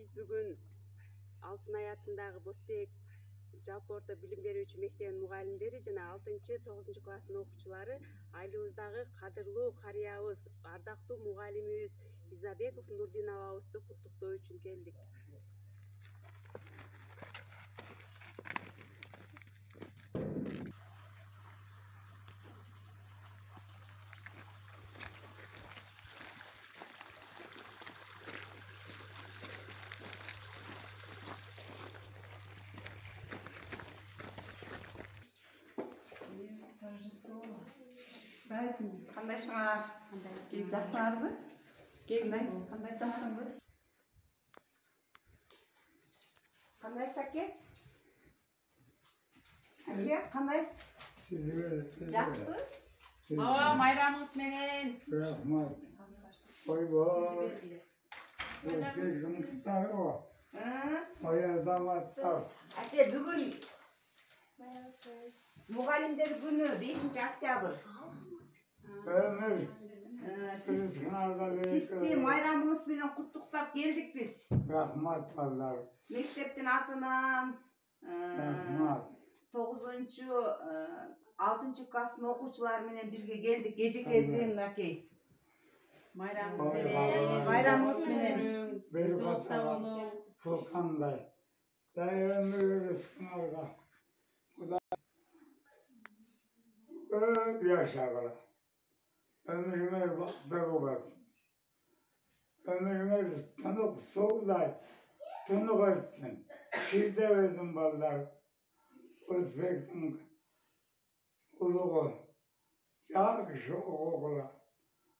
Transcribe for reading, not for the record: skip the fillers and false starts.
Биз бүгүн Алтынай атындагы Босбек жалпы орто билим берүүчү мектебинин мугалимдери жана 6-9 класстын окуучулары айылыбыздагы кадырлуу карыябыз, ардактуу мугалимибиз Изабеков Нурдин абабызды куттуктоо үчүн келдик. Кандайсыңар? Жакшыңарбы? Кандай жакшыңбы? Кандайсың аке? Аке, кандайсың? Жакшыбы? Ава, майрамыңыз менен. Рахмат. Ойбой. Босбек жұмыстары ғой. Азаматтар. Аке, бүгін мұғалімдер күні 5 октябрь. Өмір. Сізді майрамыңыз менен құттықтап келдік біз. Рахмат балдар. Мектептің атынан Рахмат. 9-6 класстың оқушылары менен бірге келдік. Ежекесін аке. Майрамыңыз менен. Майрамыңыз менен. Бір қатаға сұлқандай. Дай өмір өрісіңарға. Көп yaşa. Ömrüme baktır olasın. Ömrüme tanık soğuday, tanık etsin. Şirde verdim ballar. Özbek'in uluğu. Çok şu okula.